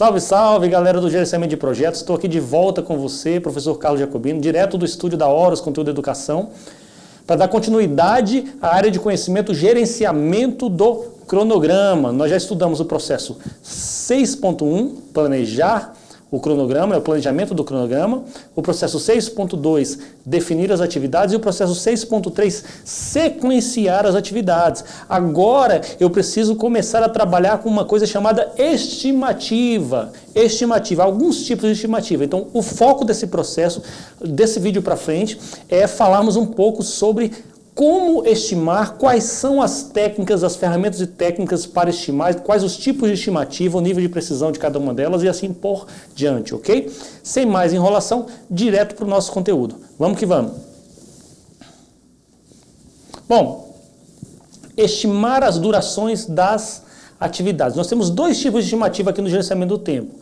Salve, salve, galera do Gerenciamento de Projetos. Estou aqui de volta com você, professor Carlos Jacobino, direto do estúdio da Horus Conteúdo Educação, para dar continuidade à área de conhecimento gerenciamento do cronograma. Nós já estudamos o processo 6.1, planejar o cronograma, é o planejamento do cronograma. O processo 6.2, definir as atividades. E o processo 6.3, sequenciar as atividades. Agora eu preciso começar a trabalhar com uma coisa chamada estimativa. Estimativa, alguns tipos de estimativa. Então, o foco desse processo, desse vídeo para frente, é falarmos um pouco sobre como estimar, quais são as técnicas, as ferramentas e técnicas para estimar, quais os tipos de estimativa, o nível de precisão de cada uma delas e assim por diante, ok? Sem mais enrolação, direto para o nosso conteúdo. Vamos que vamos. Bom, estimar as durações das atividades. Nós temos dois tipos de estimativa aqui no gerenciamento do tempo.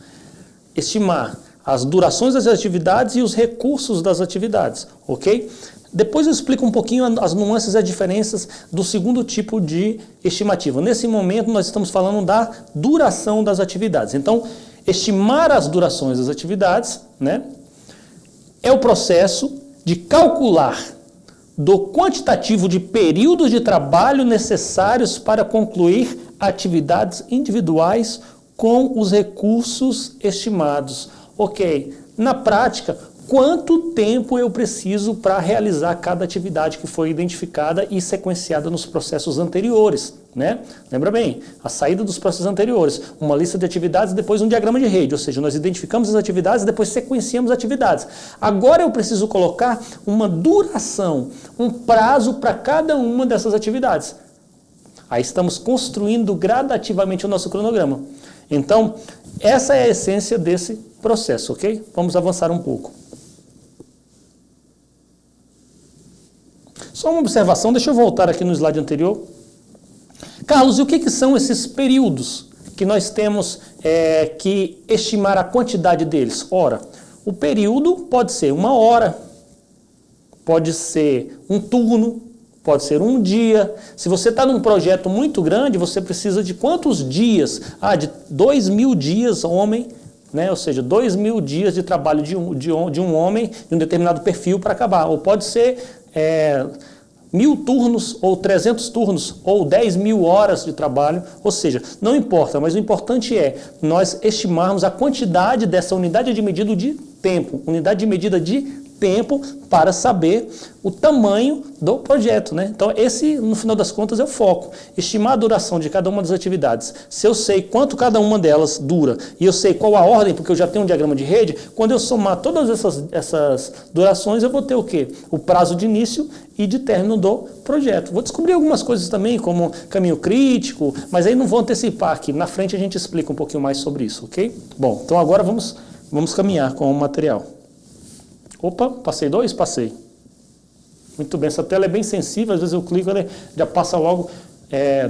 Estimar as durações das atividades e os recursos das atividades, ok? Depois eu explico um pouquinho as nuances e as diferenças do segundo tipo de estimativa. Nesse momento nós estamos falando da duração das atividades. Então, estimar as durações das atividades, né, é o processo de calcular do quantitativo de períodos de trabalho necessários para concluir atividades individuais com os recursos estimados. Ok, na prática, quanto tempo eu preciso para realizar cada atividade que foi identificada e sequenciada nos processos anteriores, né? Lembra bem, a saída dos processos anteriores, uma lista de atividades, depois um diagrama de rede, ou seja, nós identificamos as atividades e depois sequenciamos as atividades. Agora eu preciso colocar uma duração, um prazo para cada uma dessas atividades. Aí estamos construindo gradativamente o nosso cronograma. Então, essa é a essência desse processo, ok? Vamos avançar um pouco. Só uma observação, deixa eu voltar aqui no slide anterior. Carlos, e o que são esses períodos que nós temos que estimar a quantidade deles? Ora, o período pode ser uma hora, pode ser um turno, pode ser um dia. Se você está num projeto muito grande, você precisa de quantos dias? De 2.000 dias, homem, né? Ou seja, 2.000 dias de trabalho de um homem de um determinado perfil para acabar. Ou pode ser 1.000 turnos, ou 300 turnos, ou 10.000 horas de trabalho. Ou seja, não importa, mas o importante é nós estimarmos a quantidade dessa unidade de medida de tempo. Unidade de medida de tempo para saber o tamanho do projeto, né? Então esse, no final das contas, é o foco. Estimar a duração de cada uma das atividades. Se eu sei quanto cada uma delas dura e eu sei qual a ordem, porque eu já tenho um diagrama de rede, quando eu somar todas essas durações, eu vou ter o quê? O prazo de início e de término do projeto. Vou descobrir algumas coisas também, como caminho crítico, mas aí não vou antecipar aqui. Na frente a gente explica um pouquinho mais sobre isso, ok? Bom, então agora vamos caminhar com o material. Opa, passei dois? Passei. Muito bem, essa tela é bem sensível, às vezes eu clico, ela já passa logo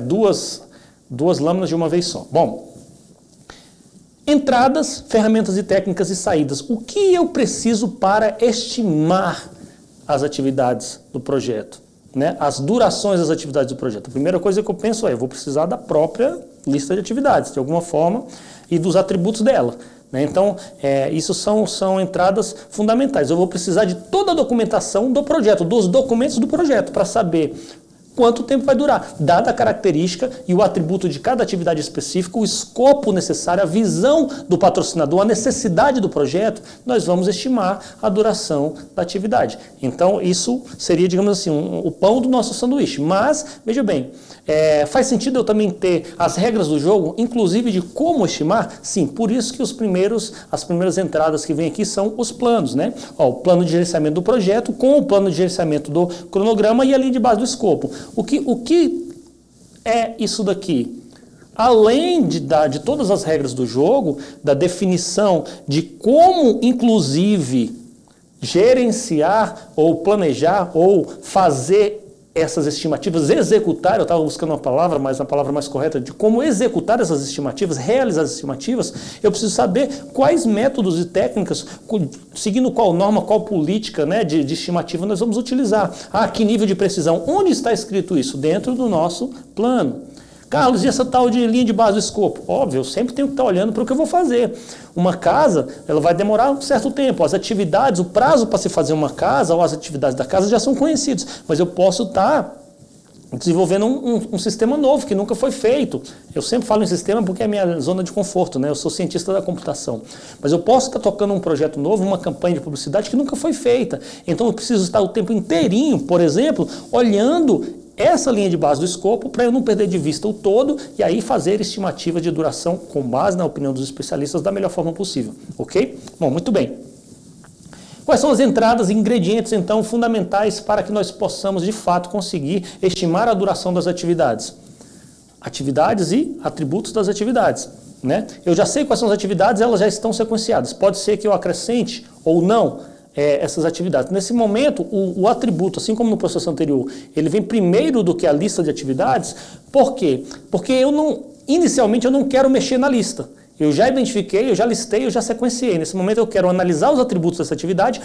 duas lâminas de uma vez só. Bom, entradas, ferramentas e técnicas e saídas. O que eu preciso para estimar as atividades do projeto, né? As durações das atividades do projeto? A primeira coisa que eu penso eu vou precisar da própria lista de atividades, de alguma forma, e dos atributos dela. Então, isso são entradas fundamentais. Eu vou precisar de toda a documentação do projeto, dos documentos do projeto, para saber quanto tempo vai durar, dada a característica e o atributo de cada atividade específica, o escopo necessário, a visão do patrocinador, a necessidade do projeto, nós vamos estimar a duração da atividade. Então, isso seria, digamos assim, o pão do nosso sanduíche. Mas, veja bem, faz sentido eu também ter as regras do jogo, inclusive de como estimar? Sim, por isso que as primeiras entradas que vêm aqui são os planos, né? O plano de gerenciamento do projeto com o plano de gerenciamento do cronograma e a linha de base do escopo. O que é isso daqui? Além de todas as regras do jogo, da definição de como, inclusive, gerenciar ou planejar ou fazer essas estimativas, executar, eu estava buscando uma palavra, mas a palavra mais correta, de como executar essas estimativas, realizar as estimativas, eu preciso saber quais métodos e técnicas, seguindo qual norma, qual política, né, de estimativa nós vamos utilizar. Que nível de precisão? Onde está escrito isso? Dentro do nosso plano. Carlos, e essa tal de linha de base do escopo? Óbvio, eu sempre tenho que estar olhando para o que eu vou fazer. Uma casa, ela vai demorar um certo tempo. As atividades, o prazo para se fazer uma casa ou as atividades da casa já são conhecidos. Mas eu posso estar desenvolvendo um sistema novo que nunca foi feito. Eu sempre falo em sistema porque é a minha zona de conforto, né? Eu sou cientista da computação. Mas eu posso estar tocando um projeto novo, uma campanha de publicidade que nunca foi feita. Então eu preciso estar o tempo inteirinho, por exemplo, olhando essa linha de base do escopo para eu não perder de vista o todo e aí fazer estimativa de duração com base na opinião dos especialistas da melhor forma possível. Ok? Bom, muito bem. Quais são as entradas e ingredientes, então, fundamentais para que nós possamos, de fato, conseguir estimar a duração das atividades? Atividades e atributos das atividades, né? Eu já sei quais são as atividades, elas já estão sequenciadas. Pode ser que eu acrescente ou não essas atividades. Nesse momento, o atributo, assim como no processo anterior, ele vem primeiro do que a lista de atividades. Por quê? Porque inicialmente eu não quero mexer na lista. Eu já identifiquei, eu já listei, eu já sequenciei. Nesse momento eu quero analisar os atributos dessa atividade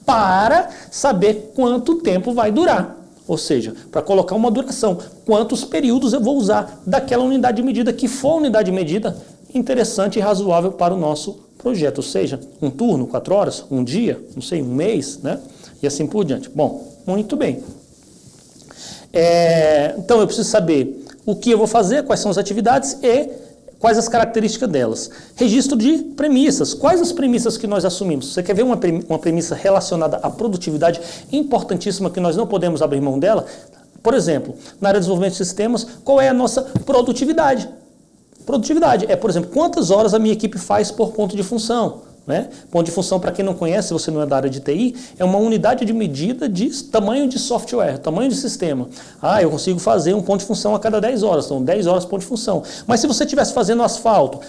para saber quanto tempo vai durar. Ou seja, para colocar uma duração, quantos períodos eu vou usar daquela unidade de medida que for a unidade de medida interessante e razoável para o nosso projeto. Ou seja, um turno, 4 horas, um dia, não sei, um mês, né? E assim por diante. Bom, muito bem. Então eu preciso saber o que eu vou fazer, quais são as atividades e quais as características delas. Registro de premissas. Quais as premissas que nós assumimos? Você quer ver uma premissa relacionada à produtividade importantíssima que nós não podemos abrir mão dela? Por exemplo, na área de desenvolvimento de sistemas, qual é a nossa produtividade? Produtividade é, por exemplo, quantas horas a minha equipe faz por ponto de função. Né? Ponto de função, para quem não conhece, se você não é da área de TI, é uma unidade de medida de tamanho de software, tamanho de sistema. Eu consigo fazer um ponto de função a cada 10 horas, então 10 horas ponto de função. Mas se você estivesse fazendo asfalto,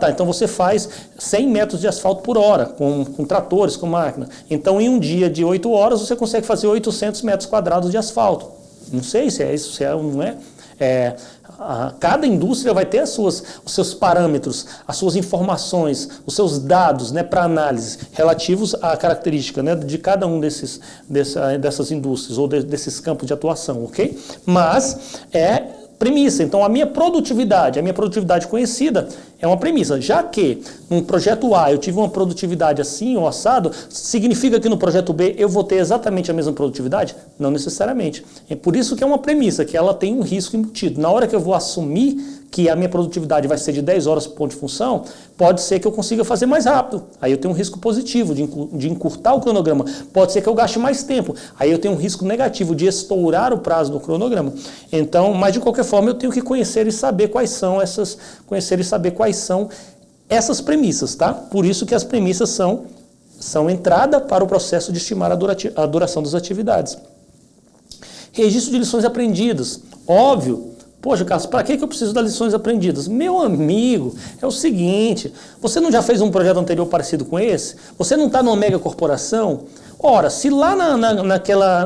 então você faz 100 metros de asfalto por hora, com tratores, com máquina. Então em um dia de 8 horas você consegue fazer 800 metros quadrados de asfalto. Não sei se é isso, se é ou não é. Cada indústria vai ter os seus parâmetros, as suas informações, os seus dados, né, para análise relativos à característica, né, de cada um dessas indústrias ou desses campos de atuação, ok? Mas premissa. Então a minha produtividade conhecida é uma premissa. Já que no projeto A eu tive uma produtividade assim ou assado, significa que no projeto B eu vou ter exatamente a mesma produtividade? Não necessariamente. É por isso que é uma premissa, que ela tem um risco embutido. Na hora que eu vou assumir que a minha produtividade vai ser de 10 horas por ponto de função, pode ser que eu consiga fazer mais rápido. Aí eu tenho um risco positivo de encurtar o cronograma. Pode ser que eu gaste mais tempo. Aí eu tenho um risco negativo de estourar o prazo do cronograma. Então, mas de qualquer forma, eu tenho que conhecer e saber quais são essas premissas, tá? Por isso que as premissas são entrada para o processo de estimar a duração das atividades. Registro de lições aprendidas. Óbvio. Poxa, Carlos, para que eu preciso das lições aprendidas? Meu amigo, é o seguinte, você não já fez um projeto anterior parecido com esse? Você não está numa mega corporação? Ora, se lá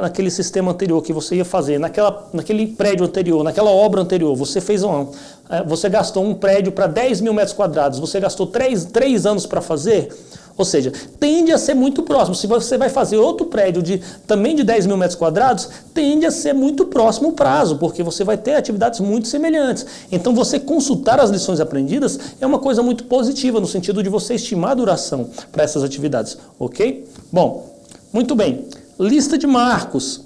naquele sistema anterior que você ia fazer, naquele prédio anterior, naquela obra anterior, você gastou um prédio para 10 mil metros quadrados, você gastou 3 anos para fazer, ou seja, tende a ser muito próximo. Se você vai fazer outro prédio também de 10 mil metros quadrados, tende a ser muito próximo o prazo, porque você vai ter atividades muito semelhantes. Então, você consultar as lições aprendidas é uma coisa muito positiva, no sentido de você estimar a duração para essas atividades, ok? Bom, muito bem. Lista de marcos.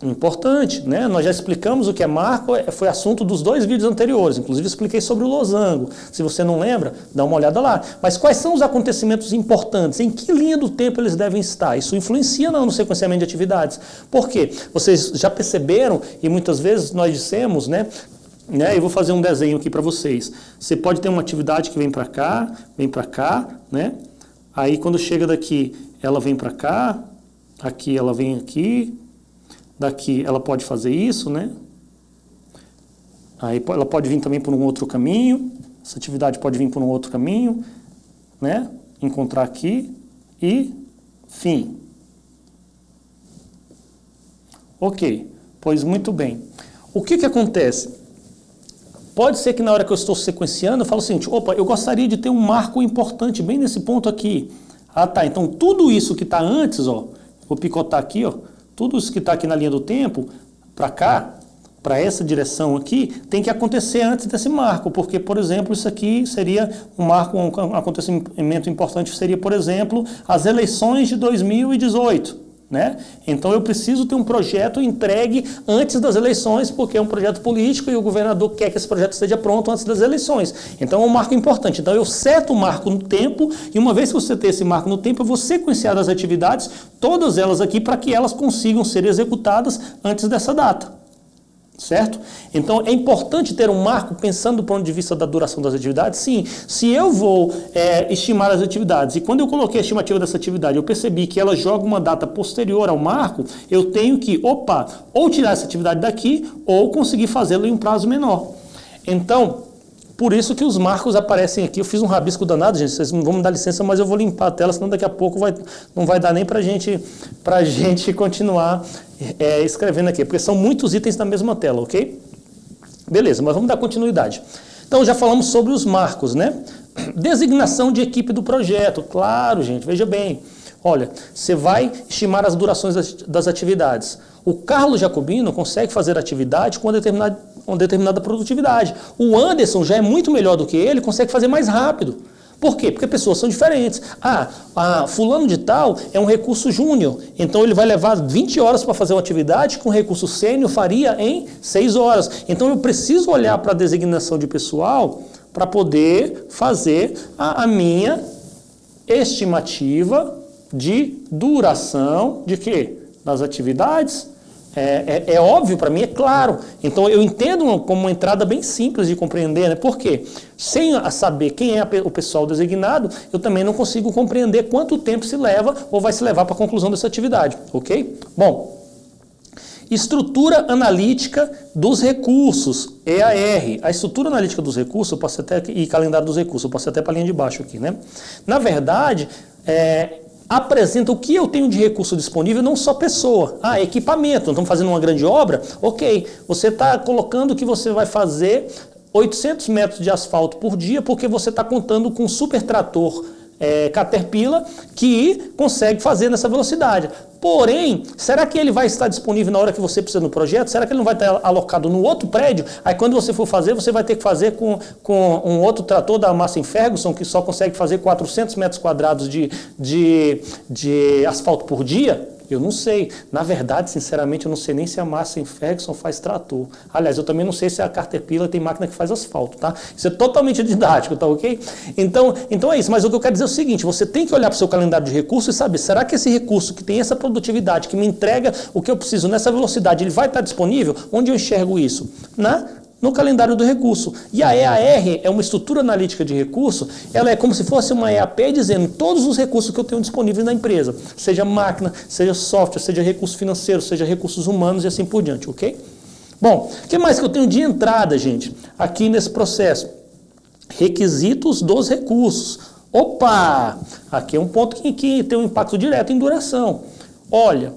Importante, né? Nós já explicamos o que é marco, foi assunto dos 2 vídeos anteriores, inclusive expliquei sobre o losango. Se você não lembra, dá uma olhada lá. Mas quais são os acontecimentos importantes? Em que linha do tempo eles devem estar? Isso influencia no sequenciamento de atividades. Por quê? Vocês já perceberam, e muitas vezes nós dissemos, né? Eu vou fazer um desenho aqui para vocês. Você pode ter uma atividade que vem para cá, né? Aí quando chega daqui, ela vem para cá, aqui ela vem aqui, daqui ela pode fazer isso, né? Aí ela pode vir também por um outro caminho, essa atividade pode vir por um outro caminho, né? Encontrar aqui e fim. Ok, pois muito bem. O que acontece? Pode ser que na hora que eu estou sequenciando, eu falo o seguinte, opa, eu gostaria de ter um marco importante bem nesse ponto aqui. Então tudo isso que está antes, vou picotar aqui, tudo isso que está aqui na linha do tempo, para cá, para essa direção aqui, tem que acontecer antes desse marco, porque, por exemplo, isso aqui seria um marco, um acontecimento importante seria, por exemplo, as eleições de 2018. Né? Então eu preciso ter um projeto entregue antes das eleições, porque é um projeto político e o governador quer que esse projeto esteja pronto antes das eleições. Então é um marco importante. Então eu seto o marco no tempo, e uma vez que você tem esse marco no tempo, eu vou sequenciar as atividades, todas elas aqui, para que elas consigam ser executadas antes dessa data. Certo? Então é importante ter um marco pensando do ponto de vista da duração das atividades. Sim, se eu vou estimar as atividades e quando eu coloquei a estimativa dessa atividade eu percebi que ela joga uma data posterior ao marco, eu tenho que, ou tirar essa atividade daqui ou conseguir fazê-la em um prazo menor. Então, por isso que os marcos aparecem aqui. Eu fiz um rabisco danado, gente, vocês não vão me dar licença, mas eu vou limpar a tela, senão daqui a pouco não vai dar nem pra gente continuar escrevendo aqui, porque são muitos itens na mesma tela, ok? Beleza, mas vamos dar continuidade. Então, já falamos sobre os marcos, né? Designação de equipe do projeto. Claro, gente, veja bem. Olha, você vai estimar as durações das atividades. O Carlos Jacobino consegue fazer atividade com uma determinada produtividade. O Anderson já é muito melhor do que ele, consegue fazer mais rápido. Por quê? Porque pessoas são diferentes. Fulano de tal é um recurso júnior, então ele vai levar 20 horas para fazer uma atividade que um recurso sênior faria em 6 horas. Então eu preciso olhar para a designação de pessoal para poder fazer a minha estimativa de duração de quê? Das atividades. É óbvio para mim, é claro. Então eu entendo como uma entrada bem simples de compreender, né? Por quê? Sem saber quem é o pessoal designado, eu também não consigo compreender quanto tempo se leva ou vai se levar para a conclusão dessa atividade, ok? Bom, estrutura analítica dos recursos, EAR. A estrutura analítica dos recursos, eu posso até, e calendário dos recursos, eu posso até para a linha de baixo aqui, né? Na verdade, apresenta o que eu tenho de recurso disponível, não só pessoa. Equipamento, estamos fazendo uma grande obra? Ok, você está colocando que você vai fazer 800 metros de asfalto por dia, porque você está contando com um super trator Caterpillar que consegue fazer nessa velocidade. Porém, será que ele vai estar disponível na hora que você precisa no projeto? Será que ele não vai estar alocado no outro prédio? Aí quando você for fazer, você vai ter que fazer com um outro trator da Massey Ferguson, que só consegue fazer 400 metros quadrados de asfalto por dia? Eu não sei. Na verdade, sinceramente, eu não sei nem se a Massey Ferguson faz trator. Aliás, eu também não sei se a Caterpillar tem máquina que faz asfalto, tá? Isso é totalmente didático, tá ok? Então é isso. Mas o que eu quero dizer é o seguinte, você tem que olhar para o seu calendário de recursos e saber, será que esse recurso que tem essa produtividade, que me entrega o que eu preciso nessa velocidade, ele vai estar disponível? Onde eu enxergo isso? No calendário do recurso. E a EAR é uma estrutura analítica de recurso, ela é como se fosse uma EAP dizendo todos os recursos que eu tenho disponíveis na empresa, seja máquina, seja software, seja recurso financeiro, seja recursos humanos e assim por diante, ok? Bom, o que mais que eu tenho de entrada, gente, aqui nesse processo? Requisitos dos recursos. Aqui é um ponto que tem um impacto direto em duração. Olha,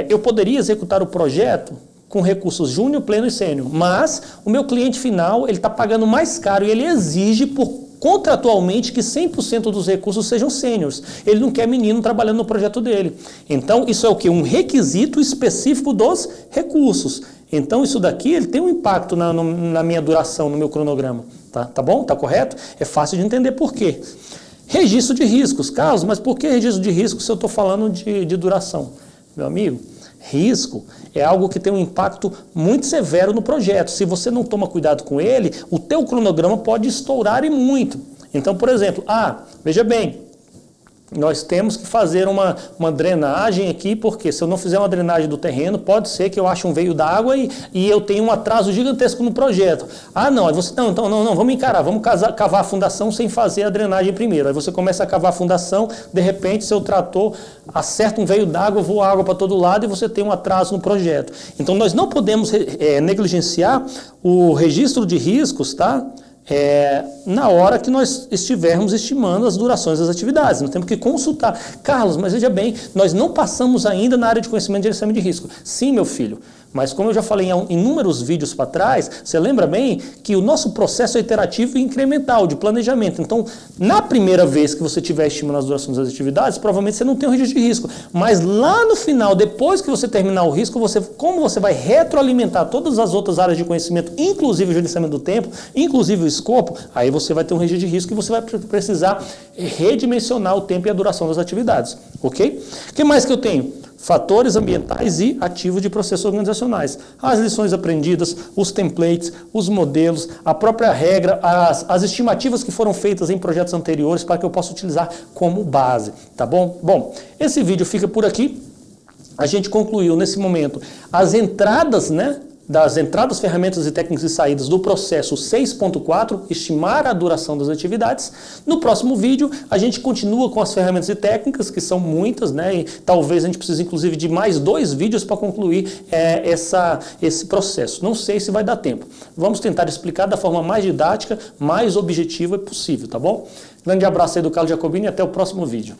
eu poderia executar o projeto com recursos júnior, pleno e sênior, mas o meu cliente final ele está pagando mais caro e ele exige contratualmente que 100% dos recursos sejam sêniors. Ele não quer menino trabalhando no projeto dele. Então isso é o quê? Um requisito específico dos recursos. Então isso daqui ele tem um impacto na minha duração, no meu cronograma. Tá bom? Tá correto? É fácil de entender por quê. Registro de riscos. Carlos, mas por que registro de riscos se eu estou falando de duração? Meu amigo, risco é algo que tem um impacto muito severo no projeto. Se você não toma cuidado com ele, o teu cronograma pode estourar e muito. Então, por exemplo, veja bem, nós temos que fazer uma drenagem aqui, porque se eu não fizer uma drenagem do terreno, pode ser que eu ache um veio d'água e eu tenha um atraso gigantesco no projeto. Não, aí você, não, vamos encarar, vamos cavar a fundação sem fazer a drenagem primeiro. Aí você começa a cavar a fundação, de repente seu trator acerta um veio d'água, voa água para todo lado e você tem um atraso no projeto. Então nós não podemos negligenciar o registro de riscos, tá? Na hora que nós estivermos estimando as durações das atividades. Nós temos que consultar. Carlos, mas veja bem, nós não passamos ainda na área de conhecimento de gerenciamento de risco. Sim, meu filho, Mas como eu já falei em inúmeros vídeos para trás, você lembra bem que o nosso processo é iterativo e incremental de planejamento. Então, na primeira vez que você estiver estimando as durações das atividades, provavelmente você não tem um registro de risco. Mas lá no final, depois que você terminar o risco, como você vai retroalimentar todas as outras áreas de conhecimento, inclusive o gerenciamento do tempo, inclusive o escopo, aí você vai ter um registro de risco e você vai precisar redimensionar o tempo e a duração das atividades. Ok? O que mais que eu tenho? Fatores ambientais e ativos de processos organizacionais. As lições aprendidas, os templates, os modelos, a própria regra, as estimativas que foram feitas em projetos anteriores para que eu possa utilizar como base, tá bom? Bom, esse vídeo fica por aqui. A gente concluiu nesse momento as entradas, das entradas, ferramentas e técnicas e saídas do processo 6.4, estimar a duração das atividades. No próximo vídeo, a gente continua com as ferramentas e técnicas, que são muitas, e talvez a gente precise, inclusive, de mais 2 vídeos para concluir esse processo. Não sei se vai dar tempo. Vamos tentar explicar da forma mais didática, mais objetiva possível, tá bom? Grande abraço aí do Carlos Jacobini e até o próximo vídeo.